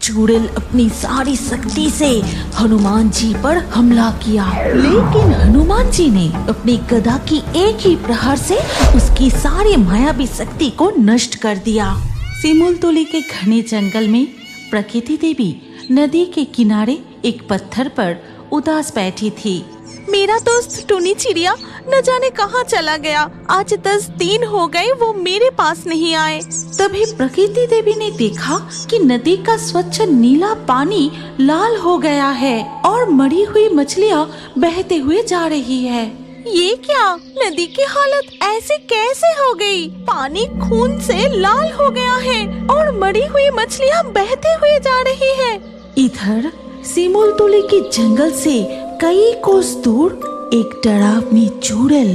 चुड़ैल अपनी सारी शक्ति से हनुमान जी पर हमला किया, लेकिन हनुमान जी ने अपनी गदा की एक ही प्रहार से उसकी सारी मायावी शक्ति को नष्ट कर दिया। सिमुलतुली के घने जंगल में प्रकृति देवी नदी के किनारे एक पत्थर पर उदास बैठी थी। मेरा दोस्त टुनी चिड़िया न जाने कहाँ चला गया। आज 10 दिन हो गए वो मेरे पास नहीं आए। तभी प्रकृति देवी ने देखा कि नदी का स्वच्छ नीला पानी लाल हो गया है और मरी हुई मछलियाँ बहते हुए जा रही है। ये क्या, नदी की हालत ऐसे कैसे हो गई? पानी खून से लाल हो गया है और मरी हुई मछलियाँ बहते हुए जा रही है। इधर सिमुलतुली के जंगल से कई कोस दूर एक डरावनी चुड़ैल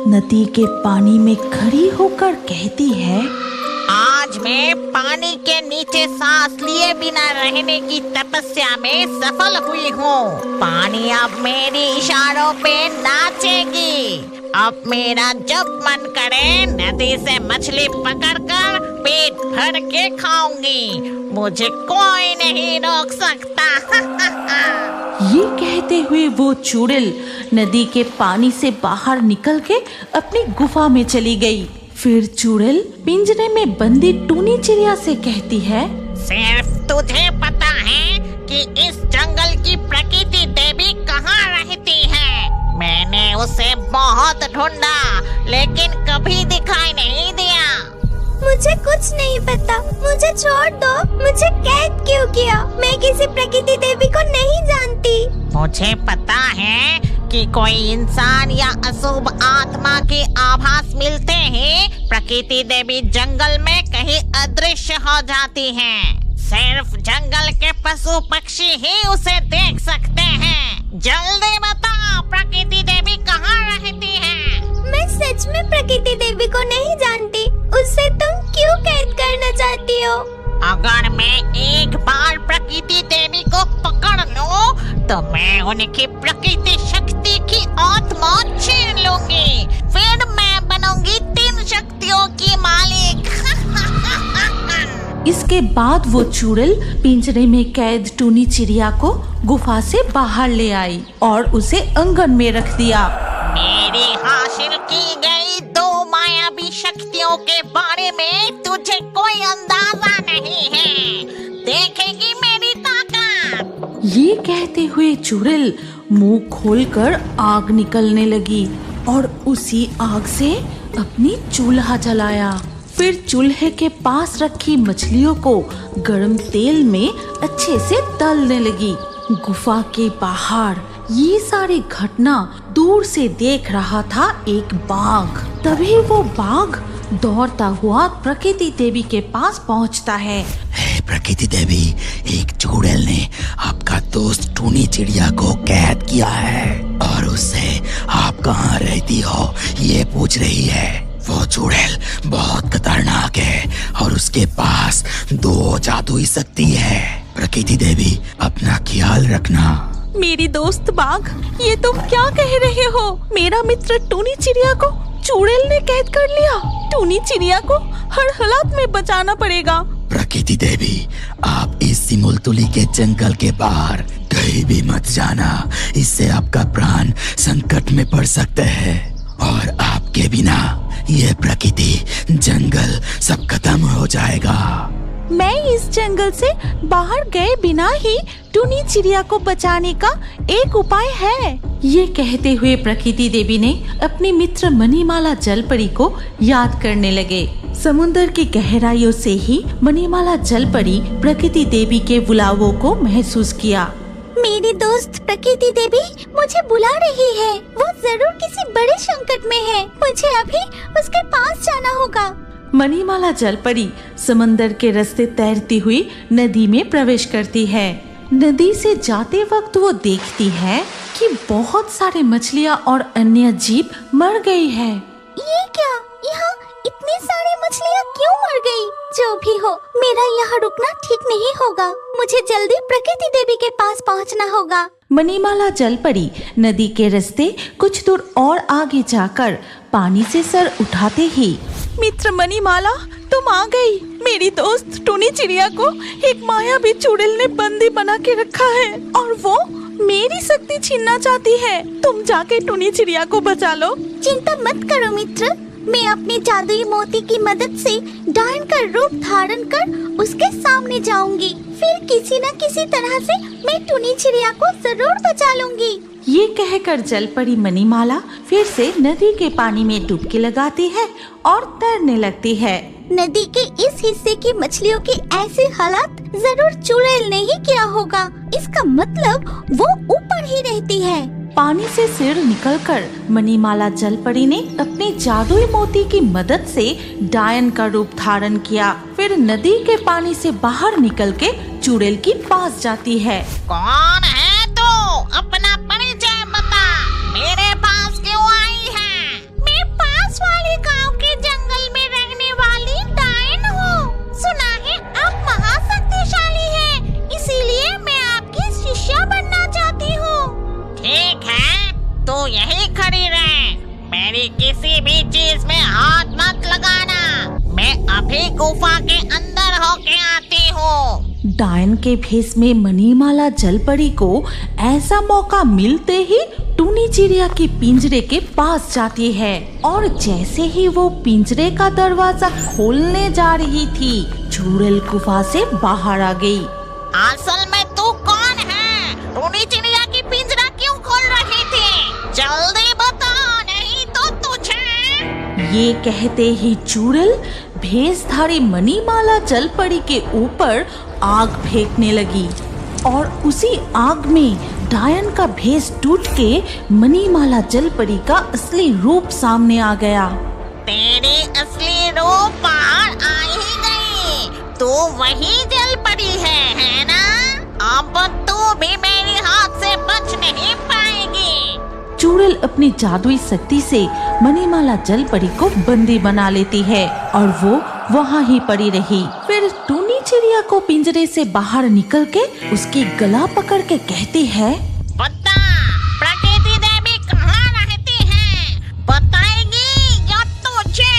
नदी के पानी में खड़ी होकर कहती है, आज मैं पानी के नीचे सांस लिए बिना रहने की तपस्या में सफल हुई हूँ। पानी अब मेरे इशारों पे नाचेगी। अब मेरा जब मन करे नदी से मछली पकड़कर पेट भर के खाऊंगी। मुझे कोई नहीं रोक सकता। ये कहते हुए वो चुड़ैल नदी के पानी से बाहर निकल के अपनी गुफा में चली गई। फिर चुड़ैल पिंजरे में बंदी टुनी चिड़िया से कहती है, सिर्फ तुझे पता है कि इस जंगल की प्रकृति देवी कहाँ रहती है। मैंने उसे बहुत ढूंढा लेकिन कभी दिखाई नहीं दिया। मुझे कुछ नहीं पता, मुझे छोड़ दो। मुझे कैद क्यों किया? मैं किसी प्रकृति देवी को नहीं जानती। मुझे पता है कि कोई इंसान या अशुभ आत्मा के आभास मिलते ही प्रकृति देवी जंगल में कहीं अदृश्य हो जाती हैं। सिर्फ जंगल के पशु पक्षी ही उसे देख सकते हैं। जल्दी बता, प्रकृति देवी कहाँ रहती है? मैं सच में प्रकृति देवी को नहीं जानती। उससे तुम क्यों कैद करना चाहती हो? अगर मैं एक बार प्रकृति देवी को पकड़ लूं, तो मैं उनकी प्रकृति शक्ति की आत्मा छीन लूंगी। फिर मैं बनूंगी 3 शक्तियों की मालिक। इसके बाद वो चुड़ैल पिंजरे में कैद टुनी चिड़िया को गुफा से बाहर ले आई और उसे आंगन में रख दिया। मेरी हासिल की गई 2 मायावी शक्तियों के बारे में तुझे कोई अंदाजा नहीं है। देखेगी मेरी ताकत। ये कहते हुए चुड़ैल मुंह खोलकर आग निकलने लगी और उसी आग से अपनी चूल्हा जलाया। फिर चूल्हे के पास रखी मछलियों को गरम तेल में अच्छे से तलने लगी। गुफा के बाहर ये सारी घटना दूर से देख रहा था एक बाघ। तभी वो बाघ दौड़ता हुआ प्रकृति देवी के पास पहुंचता है। हे प्रकृति देवी, एक चुड़ैल ने आपका दोस्त टुनी चिड़िया को कैद किया है और उससे आप कहाँ रहती हो ये पूछ रही है। वो चुड़ैल बहुत खतरनाक है और उसके पास 2 जादुई शक्ति है। प्रकृति देवी, अपना ख्याल रखना। मेरी दोस्त बाघ, ये तुम क्या कह रहे हो? मेरा मित्र टुनी चिड़िया को चुड़ैल ने कैद कर लिया। टुनी चिड़िया को हर हालत में बचाना पड़ेगा। प्रकृति देवी, आप इस सिमुलतुली के जंगल के बाहर कहीं भी मत जाना। इससे आपका प्राण संकट में पड़ सकते हैं और आपके बिना यह प्रकृति जंगल सब खत्म हो जाएगा। मैं इस जंगल से बाहर गए बिना ही टुनी चिड़िया को बचाने का एक उपाय है। ये कहते हुए प्रकृति देवी ने अपनी मित्र मणिमाला जलपरी को याद करने लगे। समुद्र की गहराइयों से ही मणिमाला जलपरी प्रकृति देवी के बुलावों को महसूस किया। मेरी दोस्त प्रकृति देवी मुझे बुला रही है। वो जरूर किसी बड़े संकट में है। मुझे अभी उसके पास जाना होगा। मणिमाला जलपरी समंदर के रास्ते तैरती हुई नदी में प्रवेश करती है। नदी से जाते वक्त वो देखती है कि बहुत सारे मछलियाँ और अन्य जीव मर गई है। ये क्या, यहाँ इतनी सारी मछलियाँ क्यों मर गई? जो भी हो, मेरा यहाँ रुकना ठीक नहीं होगा। मुझे जल्दी प्रकृति देवी के पास पहुँचना होगा। मणिमाला जलपरी नदी के रास्ते कुछ दूर और आगे जाकर पानी से सर उठाते ही मित्र मणिमाला, तुम आ गई। मेरी दोस्त टूनी चिड़िया को एक मायावी चुड़ैल ने बंदी बना के रखा है और वो मेरी शक्ति छीनना चाहती है। तुम जाके टूनी चिड़िया को बचा लो। चिंता मत करो मित्र, मैं अपने जादुई मोती की मदद से डायन का रूप धारण कर उसके सामने जाऊंगी। फिर किसी न किसी तरह से मैं टूनी चिड़िया को जरूर बचा लूंगी। ये कहकर जल परी मणिमाला फिर से नदी के पानी में डुबकी लगाती है और तैरने लगती है। नदी के इस हिस्से की मछलियों की ऐसी हालत जरूर चुड़ैल ने ही किया होगा। इसका मतलब वो ऊपर ही रहती है। पानी से सिर निकलकर मणिमाला जल परी ने अपने जादुई मोती की मदद से डायन का रूप धारण किया। फिर नदी के पानी से बाहर निकल के चुड़ैल के पास जाती है। कौन है तू? अपना परिचय बता। मेरे पास क्यों आई है? मैं पास वाले गांव के जंगल में रहने वाली डायन हूँ। सुना है आप महाशक्तिशाली हैं, इसीलिए मैं आपकी शिष्या बनना चाहती हूँ। ठीक है, तू यही खड़ी रह। मेरी किसी भी चीज में हाथ मत लगाना। मैं अभी गुफा के अंदर होके आती हूँ। डायन के भेष में मणिमाला जल परी को ऐसा मौका मिलते ही टूनी चिड़िया के पिंजरे के पास जाती है और जैसे ही वो पिंजरे का दरवाजा खोलने जा रही थी, चुड़ैल गुफा से बाहर आ गई। असल में तू कौन है? टूनी चिड़िया की पिंजरा क्यों खोल रही थी? जल्दी बता, नहीं तो तुझे। ये कहते ही चुड़ैल भेषधारी मणिमाला जल परी के ऊपर आग फेंकने लगी और उसी आग में डायन का भेष टूट के मणिमाला जल परी का असली रूप सामने आ गया। तेरी असली रूप बाहर आ ही गई। तू वही जल परी है ना? अब तू भी मेरे हाथ से बच नहीं पाएगी। चुड़ैल अपनी जादुई शक्ति से मणिमाला जल परी को बंदी बना लेती है और वो वहाँ ही पड़ी रही। फिर टूनी चिड़िया को पिंजरे से बाहर निकल के उसकी गला पकड़ के कहती है, बता, प्रकृति देवी कहाँ रहती है? बताएगी या तुझे?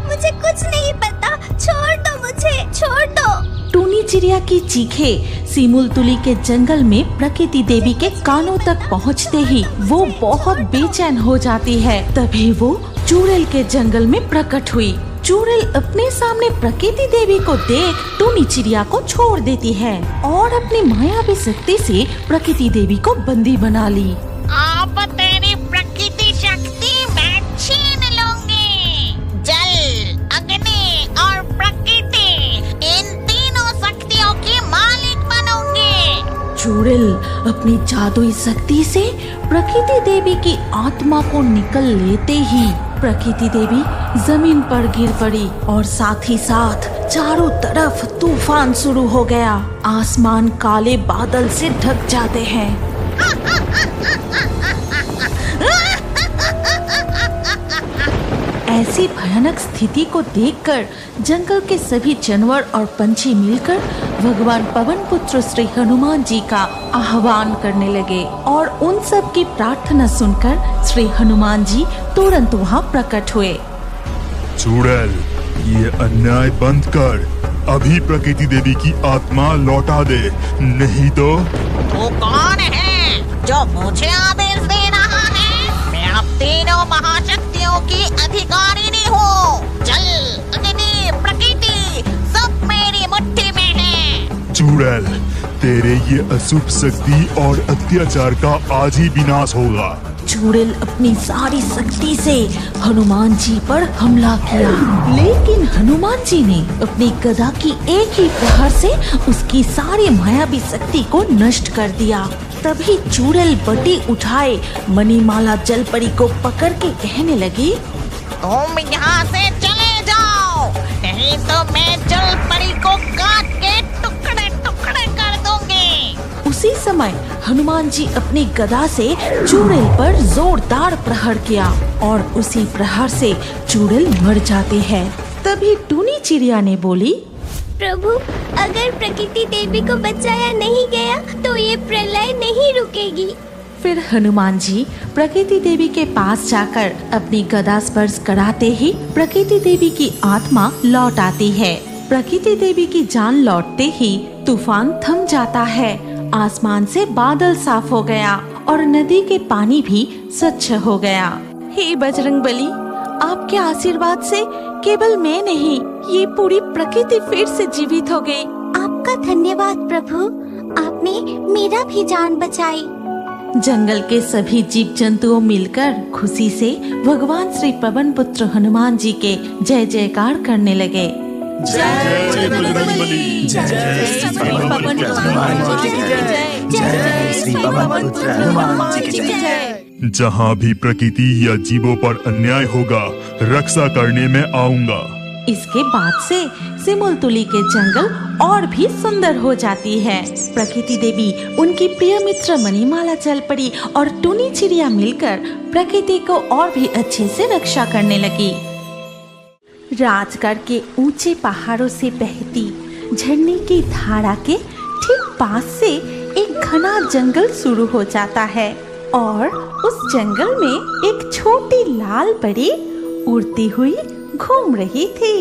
मुझे कुछ नहीं पता, छोड़ दो मुझे, छोड़ दो। टूनी चिड़िया की चीखें सिमुलतुली के जंगल में प्रकृति देवी के कानों तक पहुँचते ही वो बहुत बेचैन हो जाती है। तभी वो चुड़ैल के जंगल में प्रकट हुई। चुड़ैल अपने सामने प्रकृति देवी को देख टूनी चिड़िया को छोड़ देती है और अपनी मायावी शक्ति से प्रकृति देवी को बंदी बना ली। अब तेरी प्रकृति शक्ति मैं छीन लूंगी। जल, अग्नि और प्रकृति, इन तीनों शक्तियों की मालिक बनूंगी। चुड़ैल अपनी जादुई शक्ति से प्रकृति देवी की आत्मा को निकल लेते ही प्रकृति देवी जमीन पर गिर पड़ी और साथ ही साथ चारों तरफ तूफान शुरू हो गया। आसमान काले बादल से ढक जाते हैं। ऐसी भयानक स्थिति को देखकर जंगल के सभी जानवर और पंछी मिलकर भगवान पवन पुत्र श्री हनुमान जी का आह्वान करने लगे और उन सब की प्रार्थना सुनकर श्री हनुमान जी तुरंत वहाँ प्रकट हुए। चुड़ैल, ये अन्याय बंद कर। अभी प्रकृति देवी की आत्मा लौटा दे, नहीं तो। तू कौन है जो मुझे आदेश दे रहा है? मैं अब तीनों महाशक्तियों की अधिकारिणी हूँ। जल, अग्नि, प्रकृति सब मेरी मुट्ठी में है। चुड़ैल, तेरे ये अशुभ शक्ति और अत्याचार का आज ही विनाश होगा। चुड़ैल अपनी सारी शक्ति से हनुमान जी पर हमला किया, लेकिन हनुमान जी ने अपनी गदा की एक ही प्रहार से उसकी सारी मायावी शक्ति को नष्ट कर दिया। तभी चुड़ैल बटी उठाए मणिमाला जल परी को पकड़ के कहने लगी, तुम यहाँ से चले जाओ, नहीं तो मैं जल परी को काट के टुकड़े टुकड़े कर दूंगी। उसी समय हनुमान जी अपनी गदा से चुड़ैल पर जोरदार प्रहार किया और उसी प्रहार से चुड़ैल मर जाती है। तभी टूनी चिड़िया ने बोली, प्रभु, अगर प्रकृति देवी को बचाया नहीं गया तो ये प्रलय नहीं रुकेगी। फिर हनुमान जी प्रकृति देवी के पास जाकर अपनी गदा स्पर्श कराते ही प्रकृति देवी की आत्मा लौट आती है। प्रकृति देवी की जान लौटते ही तूफान थम जाता है। आसमान से बादल साफ हो गया और नदी के पानी भी स्वच्छ हो गया। हे बजरंगबली, आपके आशीर्वाद से केवल मैं नहीं, ये पूरी प्रकृति फिर से जीवित हो गई। आपका धन्यवाद प्रभु, आपने मेरा भी जान बचाई। जंगल के सभी जीव जंतुओं मिलकर खुशी से भगवान श्री पवन पुत्र हनुमान जी के जय जयकार करने लगे। जय बजरंगबली, जय श्री पवन पुत्र हनुमान जी की जय, जय श्री पवन पुत्र हनुमान जी की जय। जहाँ भी प्रकृति या जीवों पर अन्याय होगा, रक्षा करने में आऊंगा। इसके बाद से सिमुलतुली के जंगल और भी सुंदर हो जाती है। प्रकृति देवी, उनकी प्रिय मित्र मणिमाला चल पड़ी और टुनी चिड़िया मिलकर प्रकृति को और भी अच्छे से रक्षा करने लगी। राजगढ़ के ऊंचे पहाड़ों से बहती झरने की धारा के ठीक पास से एक घना जंगल शुरू हो जाता है और उस जंगल में एक छोटी लाल परी उड़ती हुई घूम रही थी।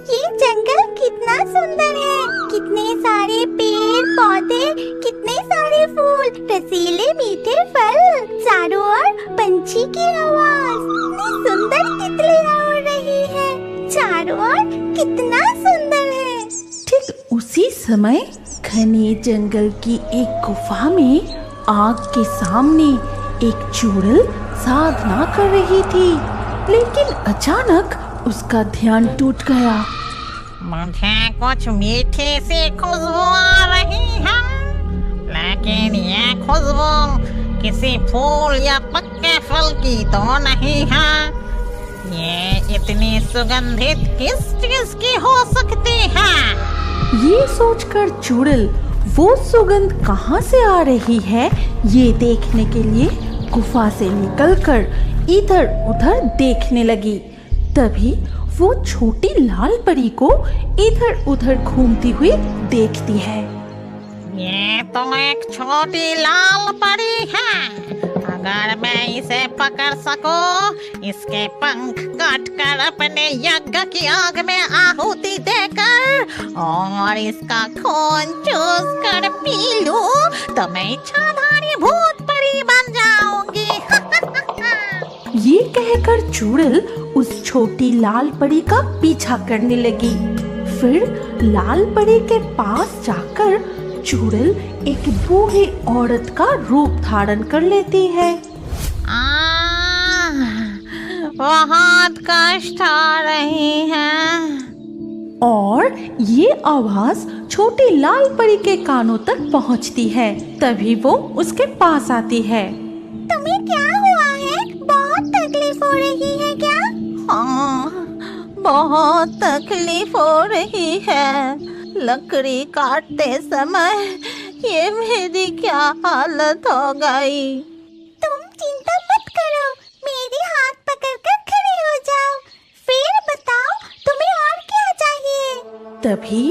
ये जंगल कितना सुंदर है, कितने सारे पेड़ पौधे, कितने सारे फूल, रसीले मीठे फल, चारों ओर पंछी की आवाज, कितनी सुंदर तितलियां उड़ रही है, चारों ओर कितना सुंदर है। ठीक उसी समय घने जंगल की एक गुफा में आग के सामने एक चुड़ैल साधना कर रही थी, लेकिन अचानक उसका ध्यान टूट गया। मुझे कुछ मीठी सी खुशबू आ रही है, लेकिन ये खुशबू किसी फूल या पक्के फल की तो नहीं है। ये इतनी सुगंधित किस चीज की हो सकती है? ये सोचकर चुड़ैल वो सुगंध कहाँ से आ रही है ये देखने के लिए गुफा से निकलकर इधर उधर देखने लगी। तभी वो छोटी लाल परी को इधर उधर घूमती हुई देखती है। ये तो एक छोटी लाल परी है। अगर मैं इसे पकड़ सकूं, इसके पंख काटकर अपने यज्ञ की आग में आहुति देकर और इसका खून चूस कर पी लूं, तो मैं इच्छाधारी भूत परी बन जाऊंगी। ये कहकर चुड़ैल उस छोटी लाल परी का पीछा करने लगी। फिर लाल परी के पास जाकर चुड़ैल एक बूढ़ी औरत का रूप धारण कर लेती है। बहुत कष्ट आ रही है। और ये आवाज छोटी लाल परी के कानों तक पहुंचती है। तभी वो उसके पास आती है। तुम्हें क्या हुआ है? बहुत तकलीफ हो रही है क्या? हाँ, बहुत तकलीफ हो रही है। लकड़ी काटते समय ये मेरी क्या हालत हो गई। तुम चिंता मत करो, मेरे हाथ पकड़कर खड़े हो जाओ, फिर बताओ तुम्हें और क्या चाहिए? तभी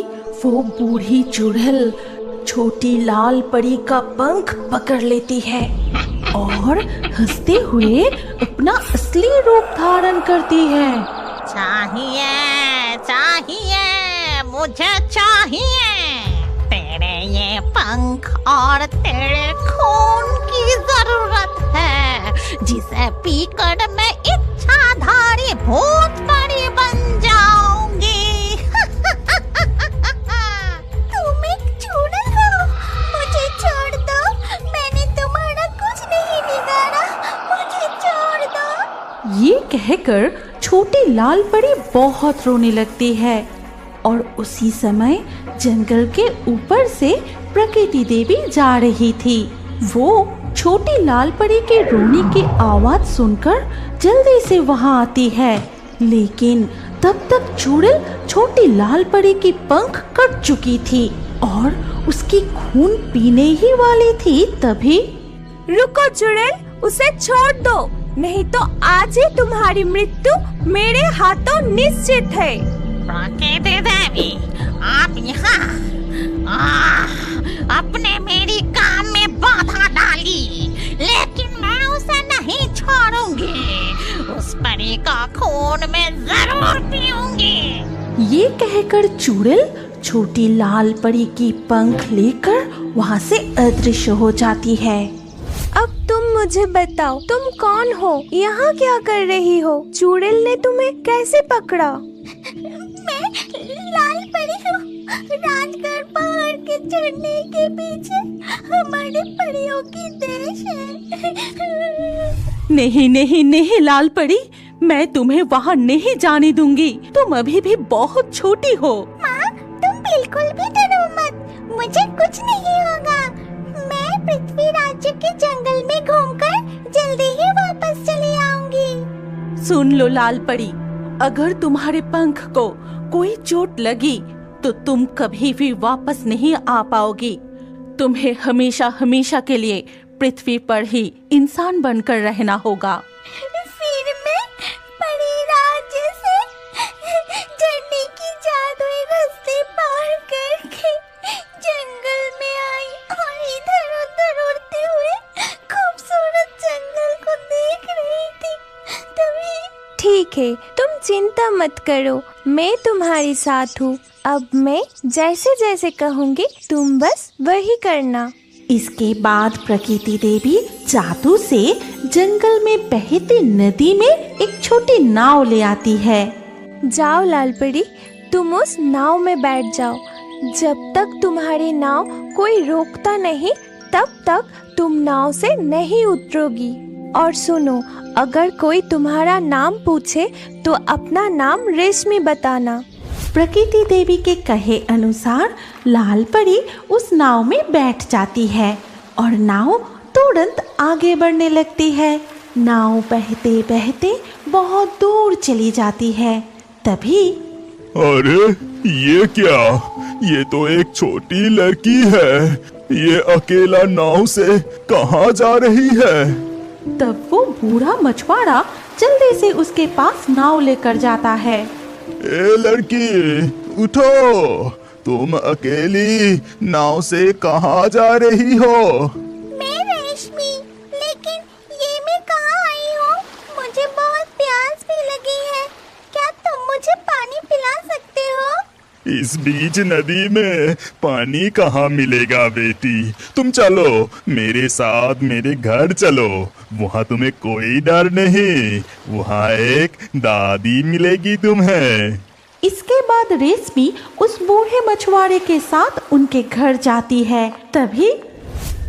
वो बूढ़ी चुड़ैल छोटी लाल परी का पंख पकड़ लेती है और हंसते हुए अपना असली रूप धारण करती है। चाहिए, चाहिए, मुझे चाहिए तेरे ये पंख और तेरे खून की जरूरत है, जिसे पीकर मैं इच्छाधारी भूत परी बन जाऊंगी। तुम एक चुड़ैल हो, मुझे छोड़ दो, मैंने तुम्हारा कुछ नहीं बिगाड़ा, मुझे छोड़ दो। ये कहकर छोटी लाल परी बहुत रोने लगती है और उसी समय जंगल के ऊपर से प्रकृति देवी जा रही थी। वो छोटी लाल परी के रोने की आवाज सुनकर जल्दी से वहां आती है, लेकिन तब तक चुड़ैल छोटी लाल परी की पंख कट चुकी थी और उसकी खून पीने ही वाली थी। तभी रुको चुड़ैल, उसे छोड़ दो, नहीं तो आज ही तुम्हारी मृत्यु मेरे हाथों निश्चित है। प्रकृति देवी, आप यहाँ अपने मेरी काम में बाधा डाली, ये कहकर चुड़ैल छोटी लाल परी की पंख लेकर वहाँ से अदृश्य हो जाती है। अब तुम मुझे बताओ, तुम कौन हो, यहाँ क्या कर रही हो? चुड़ैल ने तुम्हें कैसे पकड़ा? मैं लाल परी हूँ। राजगढ़ पहाड़ के चढ़ने के पीछे हमारे परियों की देश है। नहीं नहीं नहीं लाल परी, मैं तुम्हें वहाँ नहीं जाने दूंगी। तुम अभी भी बहुत छोटी हो। माँ, तुम बिल्कुल भी डरो मत, मुझे कुछ नहीं होगा। मैं पृथ्वी राज्य के जंगल में घूमकर जल्दी ही वापस चली आऊंगी। सुन लो लाल परी, अगर तुम्हारे पंख को कोई चोट लगी तो तुम कभी भी वापस नहीं आ पाओगी। तुम्हें हमेशा हमेशा के लिए पृथ्वी पर ही इंसान बनकर रहना होगा। फिर मैं परी राज्य से झरने की जादुई रास्ते पार करके जंगल में आई और इधर उधर उड़ते हुए खूबसूरत जंगल को देख रही थी। तभी ठीक है, तुम चिंता मत करो, मैं तुम्हारे साथ हूँ। अब मैं जैसे जैसे कहूँगी तुम बस वही करना। इसके बाद प्रकृति देवी जादू से जंगल में बहती नदी में एक छोटी नाव ले आती है। जाओ लाल परी, तुम उस नाव में बैठ जाओ। जब तक तुम्हारी नाव कोई रोकता नहीं तब तक तुम नाव से नहीं उतरोगी। और सुनो, अगर कोई तुम्हारा नाम पूछे तो अपना नाम रेशमी बताना। प्रकृति देवी के कहे अनुसार लाल परी उस नाव में बैठ जाती है और नाव तुरंत आगे बढ़ने लगती है। नाव बहते बहते बहुत दूर चली जाती है। तभी अरे ये क्या? ये तो एक छोटी लड़की है। ये अकेला नाव से कहाँ जा रही है? तब वो बूढ़ा मछुआरा जल्दी से उसके पास नाव लेकर जाता है। ए लड़की, उठो, तुम अकेली नाव से कहाँ जा रही हो? मैं रेशमी, लेकिन ये मैं कहाँ आई हूँ? मुझे बहुत प्यास भी लगी है। क्या तुम मुझे पानी पिला सकते हो? इस बीच नदी में पानी कहाँ मिलेगा बेटी? तुम चलो मेरे साथ, मेरे घर चलो। वहाँ तुम्हें कोई डर नहीं। वहाँ एक दादी मिलेगी तुम्हें। इसके बाद रेशमी उस बूढ़े मछुआरे के साथ उनके घर जाती है। तभी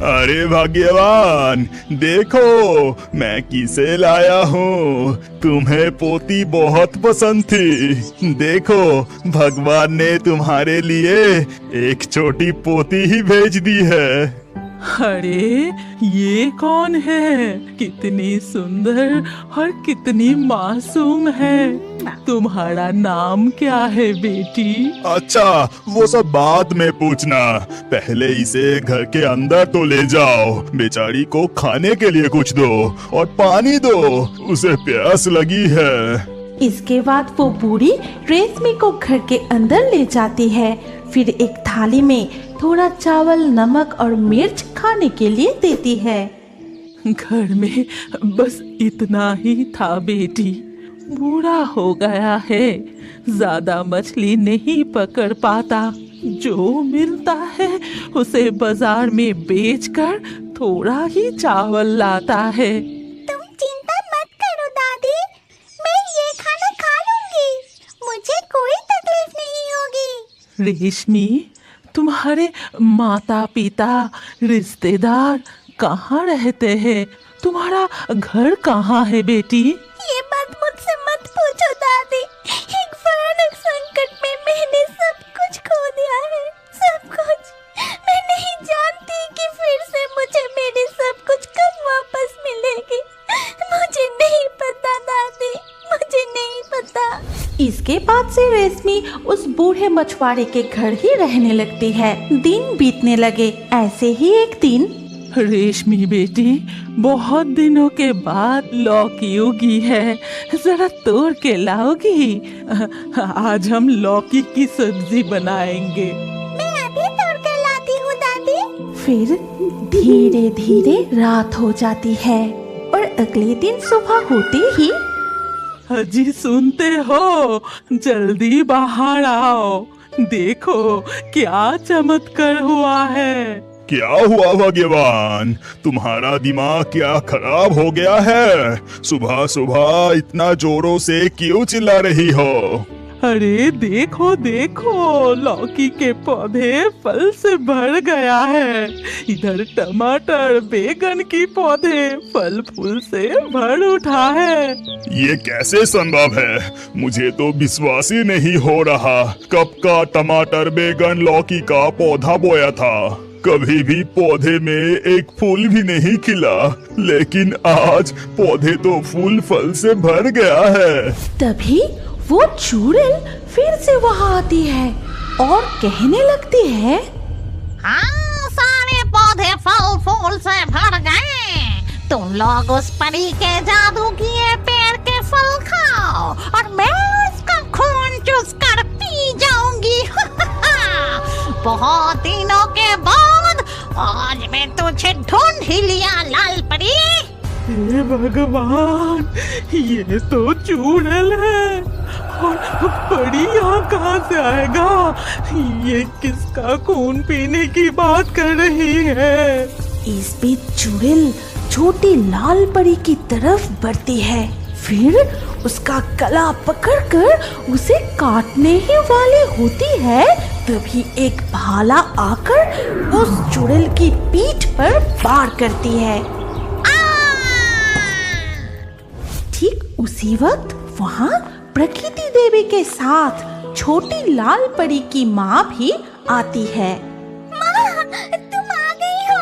अरे भाग्यवान, देखो मैं किसे लाया हूँ। तुम्हें पोती बहुत पसंद थी। देखो भगवान ने तुम्हारे लिए एक छोटी पोती ही भेज दी है। अरे ये कौन है? कितनी सुंदर और कितनी मासूम है। तुम्हारा नाम क्या है बेटी? अच्छा, वो सब बाद में पूछना। पहले इसे घर के अंदर तो ले जाओ। बेचारी को खाने के लिए कुछ दो और पानी दो, उसे प्यास लगी है। इसके बाद वो बूढ़ी रेशमी को घर के अंदर ले जाती है। फिर एक थाली में थोड़ा चावल, नमक और मिर्च खाने के लिए देती है। घर में बस इतना ही था बेटी। बूढ़ा हो गया है, ज्यादा मछली नहीं पकड़ पाता। जो मिलता है उसे बाजार में बेचकर थोड़ा ही चावल लाता है। तुम चिंता मत करो दादी, मैं ये खाना खा लूंगी। मुझे कोई तकलीफ नहीं होगी। रेशमी, तुम्हारे माता पिता, रिश्तेदार कहाँ रहते हैं? तुम्हारा घर कहाँ है बेटी? ये बात मुझसे मत पूछो दादी। एक भयानक संकट में मैंने सब कुछ खो दिया है, सब कुछ। मैं नहीं जानती कि फिर से मुझे मेरी सब कुछ कब वापस मिलेगी। मुझे नहीं पता दादी, मुझे नहीं पता। इसके बाद से रेशमी उस बूढ़े मछुआरे के घर ही रहने लगती है। दिन बीतने लगे। ऐसे ही एक दिन रेशमी बेटी, बहुत दिनों के बाद लौकी उगी है, जरा तोड़ के लाओगी? आज हम लौकी की सब्जी बनाएंगे। मैं अभी तोड़ कर लाती हूँ दादी। फिर धीरे धीरे रात हो जाती है और अगले दिन सुबह होते ही अजी सुनते हो? जल्दी बाहर आओ, देखो क्या चमत्कार हुआ है। क्या हुआ भाग्यवान? तुम्हारा दिमाग क्या खराब हो गया है? सुबह सुबह इतना जोरों से क्यों चिल्ला रही हो? अरे देखो देखो, लौकी के पौधे फल से भर गया है। इधर टमाटर बैगन की पौधे फल फूल से भर उठा है। ये कैसे संभव है? मुझे तो विश्वास ही नहीं हो रहा। कब का टमाटर बैगन लौकी का पौधा बोया था, कभी भी पौधे में एक फूल भी नहीं खिला, लेकिन आज पौधे तो फूल फल से भर गया है। तभी वो चुड़ैल फिर से वहाँ आती है और कहने लगती है, हाँ, सारे पौधे फल फूल से भर गए। तुम लोग उस परी के जादू किए पेड़ के फल खाओ और मैं उसका खून चूस कर पी जाऊंगी। बहुत दिनों के बाद आज मैं तुझे ढूंढ ही लिया लाल परी। हे भगवान, ये तो चुड़ैल है और परी यहाँ कहाँ से आएगा? ये किसका खून पीने की बात कर रही है? इस बीच चुड़ैल छोटी लाल परी की तरफ बढ़ती है, फिर उसका गला पकड़कर उसे काटने ही वाली होती है। तभी एक भाला आकर उस चुड़ैल की पीठ पर वार करती है। ठीक उसी वक्त वहाँ प्रकृति देवी के साथ छोटी लाल परी की माँ भी आती है। माँ, तुम आ गई हो।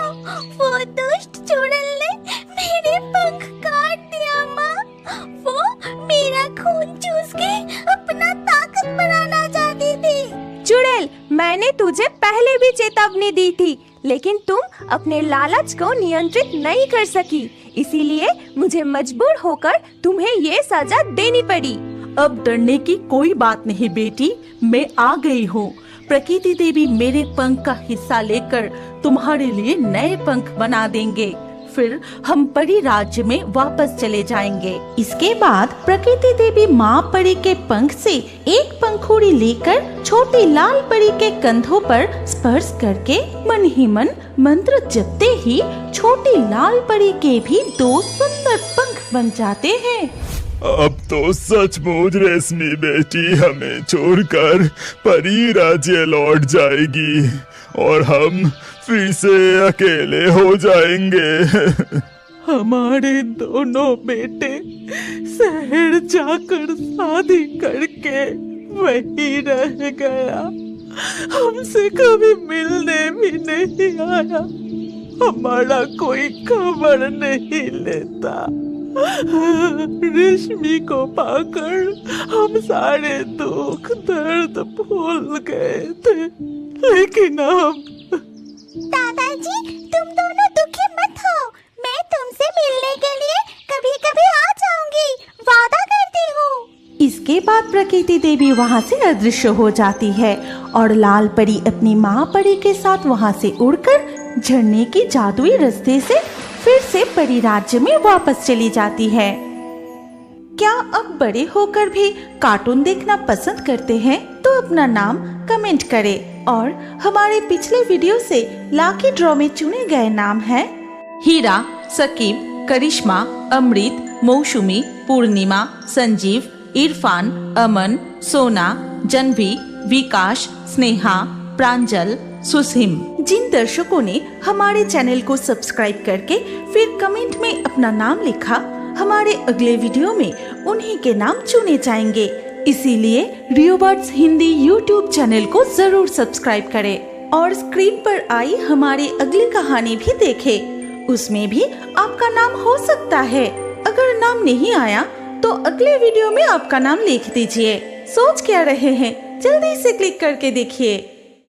वो दुष्ट चुड़ैल ने मेरे पंख काट दिया माँ। वो मेरा खून चूस के अपना ताकत बढ़ाना चाहती थी। चुड़ैल, मैंने तुझे पहले भी चेतावनी दी थी, लेकिन तुम अपने लालच को नियंत्रित नहीं कर सकी, इसीलिए मुझे मजबूर होकर तुम्हें ये सजा देनी पड़ी। अब डरने की कोई बात नहीं बेटी, मैं आ गई हूँ। प्रकृति देवी मेरे पंख का हिस्सा लेकर तुम्हारे लिए नए पंख बना देंगे, फिर हम परी राज्य में वापस चले जाएंगे। इसके बाद प्रकृति देवी माँ परी के पंख से एक पंखुड़ी लेकर छोटी लाल परी के कंधों पर स्पर्श करके मन ही मन मंत्र जपते ही छोटी लाल परी के भी 2 सुंदर पंख बन जाते हैं। अब तो सचमुच रेशमी बेटी हमें छोड़कर परी राज्य लौट जाएगी और हम फिर से अकेले हो जाएंगे। हमारे दोनों बेटे शहर जाकर शादी करके वही रह गया, हमसे कभी मिलने भी नहीं आया, हमारा कोई खबर नहीं लेता। रेशमी को पाकर हम सारे दुख दर्द भूल गए थे, लेकिन अब दादाजी, तुम दोनों दुखी मत हो। मैं तुमसे मिलने के लिए कभी कभी आ जाऊंगी, वादा करती हूँ। इसके बाद प्रकृति देवी वहाँ से अदृश्य हो जाती है और लाल परी अपनी माँ परी के साथ वहाँ से उड़कर झरने की जादुई रास्ते से फिर से परी राज्य में वापस चली जाती है। क्या अब बड़े होकर भी कार्टून देखना पसंद करते हैं? तो अपना नाम कमेंट करें और हमारे पिछले वीडियो से लाकी ड्रॉ में चुने गए नाम हैं हीरा, सकीब, करिश्मा, अमृत, मौसुमी, पूर्णिमा, संजीव, इरफान, अमन, सोना, जनवी, विकास, स्नेहा, प्रांजल, सुसिम। जिन दर्शकों ने हमारे चैनल को सब्सक्राइब करके फिर कमेंट में अपना नाम लिखा, हमारे अगले वीडियो में उन्हीं के नाम चुने जाएंगे। इसीलिए रियोबर्ड्स हिंदी यूट्यूब चैनल को जरूर सब्सक्राइब करें और स्क्रीन पर आई हमारी अगली कहानी भी देखें। उसमें भी आपका नाम हो सकता है। अगर नाम नहीं आया तो अगले वीडियो में आपका नाम लिख दीजिए। सोच क्या रहे हैं? जल्दी से क्लिक करके देखिए।